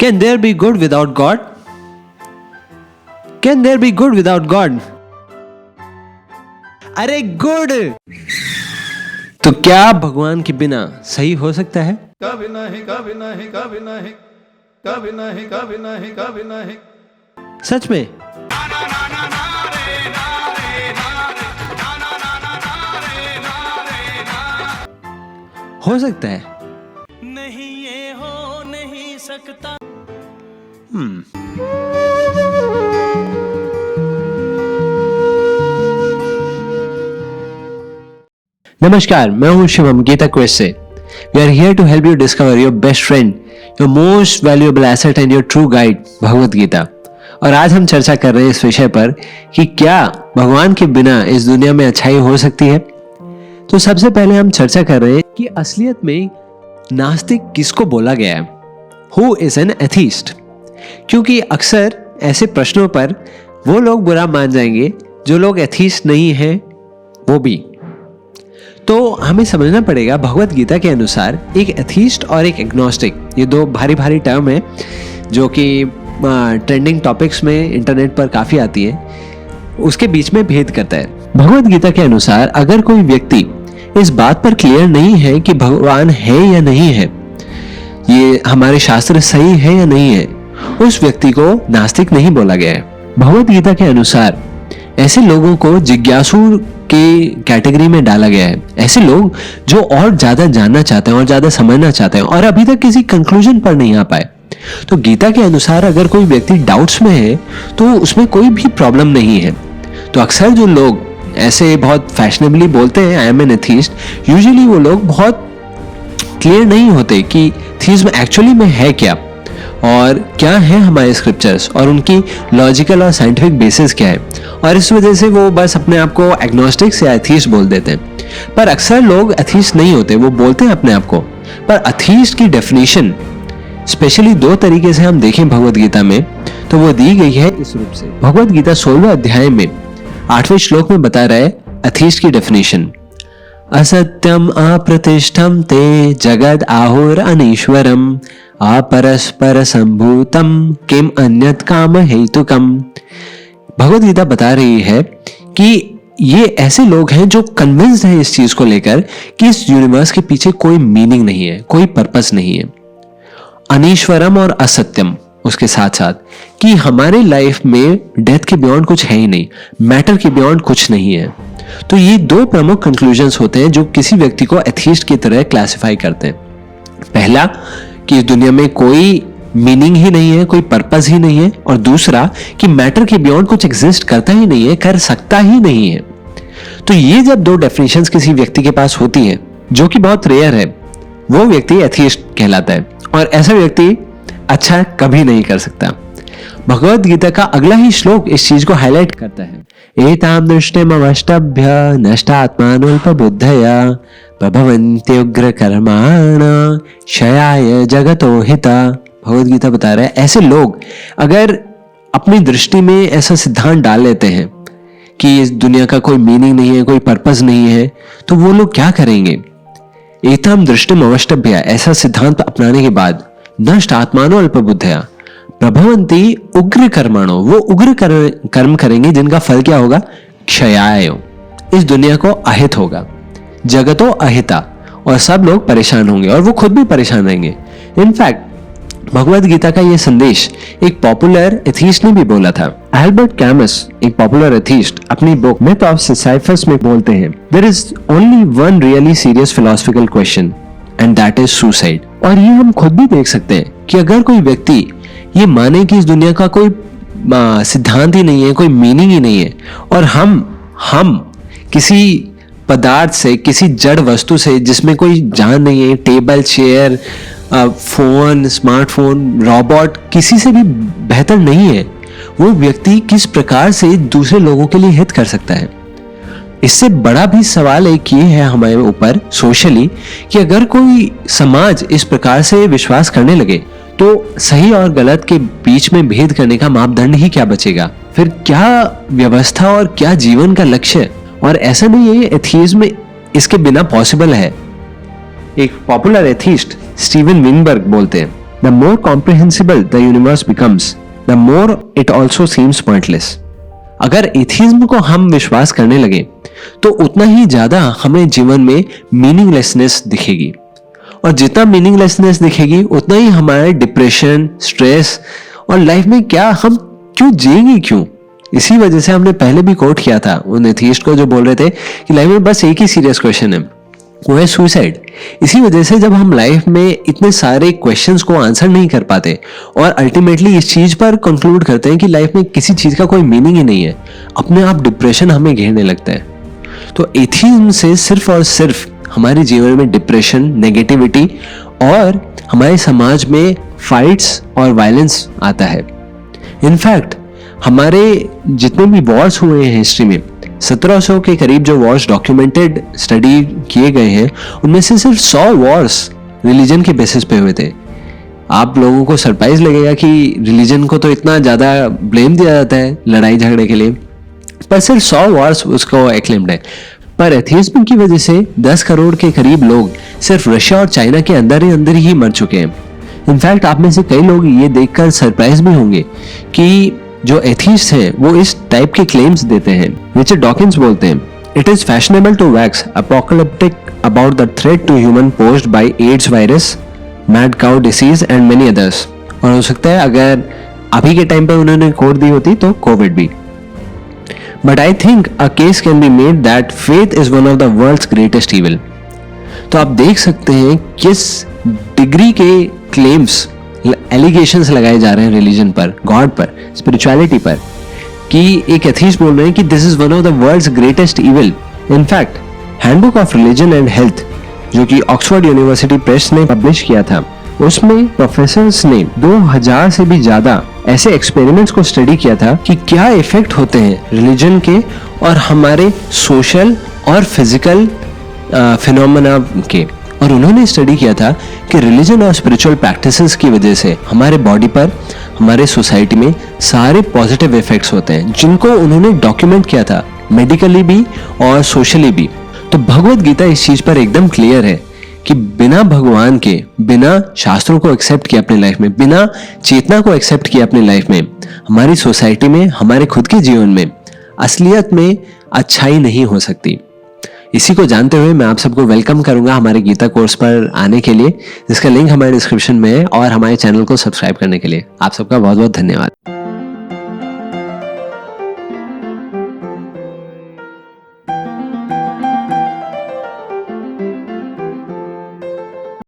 Can there be good without God? Can there be good without God? अरे good तो क्या भगवान के बिना सही हो सकता है? कभी नहीं, कभी नहीं, कभी नहीं, कभी नहीं, कभी नहीं, कभी नहीं। सच में? हो सकता है? नहीं ये हो नहीं सकता। नमस्कार, मैं हूं शिवम गीता क्वेज से। We are here to help you discover your best friend, your most valuable asset and your true guide Bhagavad Gita. और आज हम चर्चा कर रहे हैं इस विषय पर कि क्या भगवान के बिना इस दुनिया में अच्छाई हो सकती है। तो सबसे पहले हम चर्चा कर रहे हैं कि असलियत में नास्तिक किसको बोला गया है। Who is an atheist? क्योंकि अक्सर ऐसे प्रश्नों पर वो लोग बुरा मान जाएंगे जो लोग एथीस्ट नहीं हैं वो भी। तो हमें समझना पड़ेगा भगवत गीता के अनुसार एक एथीस्ट और एक एग्नोस्टिक, ये दो भारी भारी टर्म है जो कि ट्रेंडिंग टॉपिक्स में इंटरनेट पर काफ़ी आती है, उसके बीच में भेद करता है। भगवत गीता के अनुसार अगर कोई व्यक्ति इस बात पर क्लियर नहीं है कि भगवान है या नहीं है, ये हमारे शास्त्र सही है या नहीं है, उस व्यक्ति को नास्तिक नहीं बोला गया है। भगवत गीता के अनुसार ऐसे लोगों को जिज्ञासु के कैटेगरी में डाला गया है। ऐसे लोग जो और ज्यादा जानना चाहते हैं और ज्यादा समझना चाहते हैं और अभी तक किसी कंक्लूजन पर नहीं आ पाए। तो गीता के अनुसार अगर कोई व्यक्ति डाउट्स में है तो उसमें कोई भी प्रॉब्लम नहीं है। तो अक्सर जो लोग ऐसे बहुत फैशनेबली बोलते हैं I am N atheist, usually वो लोग बहुत क्लियर नहीं होते कि थीज्म एक्चुअली में है क्या और क्या है हमारे स्क्रिप्चर्स और उनकी लॉजिकल और साइंटिफिक बेसिस क्या है, और इस वजह से वो बस अपने आप को एग्नोस्टिक्स या एथीस्ट बोल देते हैं। पर अक्सर लोग एथीस्ट नहीं होते, वो बोलते हैं अपने आप को। पर एथीस्ट की डेफिनेशन स्पेशली दो तरीके से हम देखें भगवत गीता में तो वो दी गई है इस रूप से। भगवत गीता 16वें अध्याय में 8वें श्लोक में बता रहा है एथीस्ट की डेफिनेशन, असत्यम अप्रतिष्ठम ते जगद आहुर अनीश्वरम अपरस्पर संभूतम किम अन्यत काम हेतुकम। भगवत गीता बता रही है कि ये ऐसे लोग हैं जो कन्विंस्ड हैं इस चीज को लेकर कि इस यूनिवर्स के पीछे कोई मीनिंग नहीं है, कोई पर्पस नहीं है। अनीश्वरम और असत्यम उसके साथ साथ कि हमारे लाइफ में डेथ के बियॉन्ड कुछ है ही नहीं, मैटर के बियॉन्ड कुछ नहीं है। तो ये दो प्रमुख कंक्लूजन्स होते हैं जो किसी व्यक्ति को एथीस्ट की तरह क्लासिफाई करते हैं। पहला कि इस दुनिया में कोई मीनिंग ही नहीं है, कोई पर्पस ही नहीं है, और दूसरा कि मैटर के बियॉन्ड कुछ एग्जिस्ट करता ही नहीं है, कर सकता ही नहीं है। तो ये जब दो डेफिनेशंस किसी व्यक्ति के पास होती हैं, जो कि बहुत रेयर है, वो व्यक्ति एथीस्ट कहलाता है और ऐसा व्यक्ति अच्छा कभी नहीं कर सकता। भगवत गीता का अगला ही श्लोक इस चीज को हाईलाइट करता है, एताम दृष्टिमवष्टभ्य नष्टात्मानोल्पबुद्धया प्रभवन्ति उग्र कर्माणा क्षयाय जगतो हिता। भगवत गीता बता रहा है ऐसे लोग अगर अपनी दृष्टि में ऐसा सिद्धांत डाल लेते हैं कि इस दुनिया का कोई मीनिंग नहीं है, कोई पर्पस नहीं है, तो वो लोग क्या करेंगे? एताम दृष्टिमवष्टभ्य, ऐसा सिद्धांत अपनाने के बाद नष्ट आत्मानो अल्पबुद्धया प्रभवन्ति उग्र कर्माणो, वो उग्र कर्म करेंगे जिनका फल क्या होगा? क्षयाय, इस दुनिया को अहित होगा, जगतो अहिता, और सब लोग परेशान होंगे और वो खुद भी परेशान रहेंगे। इनफैक्ट भगवत गीता का ये संदेश एक पॉपुलर एथीस्ट ने भी बोला था। एल्बर्ट कैमस, एक पॉपुलर एथीस्ट, अपनी बुक मिथ ऑफ सिसाइफस में बोलते हैं, there is only one really serious philosophical question and that is suicide. और ये हम खुद भी देख सकते हैं कि अगर कोई व्यक्ति ये माने कि इस दुनिया का कोई सिद्धांत ही नहीं है, कोई मीनिंग ही नहीं है, और हम किसी पदार्थ से, किसी जड़ वस्तु से जिसमें कोई जान नहीं है, table, chair, phone, smartphone, robot, किसी से भी बेहतर नहीं है, वो व्यक्ति किस प्रकार से दूसरे लोगों के लिए हित कर सकता है? इससे बड़ा भी सवाल एक ये है हमारे ऊपर सोशली कि अगर कोई समाज इस प्रकार से विश्वास करने लगे तो सही और गलत के बीच में भेद करने का मापदंड ही क्या बचेगा? फिर क्या व्यवस्था और क्या जीवन का लक्ष्य? और ऐसा नहीं है एथीज्म इसके बिना पॉसिबल है। एक पॉपुलर एथीस्ट स्टीवन विंगबर्ग बोलते हैं, The more comprehensible the universe becomes, the more it also seems pointless. अगर एथिज्म को हम विश्वास करने लगे तो उतना ही ज्यादा हमें जीवन में मीनिंगलेसनेस दिखेगी, और जितना मीनिंगलेसनेस दिखेगी उतना ही हमारे डिप्रेशन, स्ट्रेस और लाइफ में क्या हम क्यों जिएंगे क्यों। इसी वजह से हमने पहले भी कोट किया था उन एथिस्ट को जो बोल रहे थे कि लाइफ में बस एक ही सीरियस क्वेश्चन है, वो है सुसाइड। इसी वजह से जब हम लाइफ में इतने सारे क्वेश्चंस को आंसर नहीं कर पाते और अल्टीमेटली इस चीज पर कंक्लूड करते हैं कि लाइफ में किसी चीज का कोई मीनिंग ही नहीं है, अपने आप डिप्रेशन हमें घेरने लगता है। तो एथिज्म से सिर्फ और सिर्फ हमारे जीवन में डिप्रेशन, नेगेटिविटी और हमारे समाज में फाइट्स और वायलेंस आता है। इनफैक्ट हमारे जितने भी वॉर्स हुए हैं हिस्ट्री में, 1700 के करीब जो वॉर्स डॉक्यूमेंटेड स्टडी किए गए हैं, उनमें से सिर्फ 100 वॉर्स रिलीजन के बेसिस पे हुए थे। आप लोगों को सरप्राइज लगेगा कि रिलीजन को तो इतना ज़्यादा ब्लेम दिया जाता है लड़ाई झगड़े के लिए, पर सिर्फ 100 वॉर्स उसको एक्लेम्ड है। पर एथिज्म की वजह से 10 करोड़ के करीब लोग सिर्फ रशिया और चाइना के अंदर ही मर चुके हैं। इनफैक्ट आप में से कई लोग ये देखकर सरप्राइज भी होंगे कि जो एथिस्ट हैं वो इस टाइप के क्लेम्स देते हैं। रिचर्ड डॉकिंस बोलते हैं, it is fashionable to wax apocalyptic about the threat to human posed by AIDS virus, mad cow disease and many others. और हो सकता है अगर अभी के टाइम पे उन्होंने कोड दी होती तो कोविड भी। But I think a case can be made that faith is one of the world's greatest evil. तो आप देख सकते हैं किस डिग्री के क्लेम्स, एलिगेशंस लगाए जा रहे हैं रिलीजन पर, गॉड पर, स्पिरिचुअलिटी पर, कि एक एथिस्ट बोल रहे हैं कि this is one of the world's greatest evil. In fact handbook of religion and health जो कि ऑक्सफोर्ड यूनिवर्सिटी प्रेस ने पब्लिश किया था, उसमें प्रोफेसर्स ने 2000 से भी ज्यादा ऐसे एक्सपेरिमेंट्स को स्टडी किया था कि क्या इफेक्ट होते हैं रिलीजन के और हमारे सोशल और फिजिकल फिनोमेना के। और उन्होंने स्टडी किया था कि रिलीजन और स्पिरिचुअल प्रैक्टिसेस की वजह से हमारे बॉडी पर, हमारे सोसाइटी में सारे पॉजिटिव इफेक्ट्स होते हैं, जिनको उन्होंने डॉक्यूमेंट किया था मेडिकली भी और सोशली भी। तो भगवत गीता इस चीज पर एकदम क्लियर है कि बिना भगवान के, बिना शास्त्रों को एक्सेप्ट किए अपने लाइफ में, बिना चेतना को एक्सेप्ट किए अपनी लाइफ में, हमारी सोसाइटी में, हमारे खुद के जीवन में असलियत में अच्छाई नहीं हो सकती। इसी को जानते हुए मैं आप सबको वेलकम करूंगा हमारे गीता कोर्स पर आने के लिए, जिसका लिंक हमारे डिस्क्रिप्शन में है, और हमारे चैनल को सब्सक्राइब करने के लिए आप सबका बहुत बहुत धन्यवाद।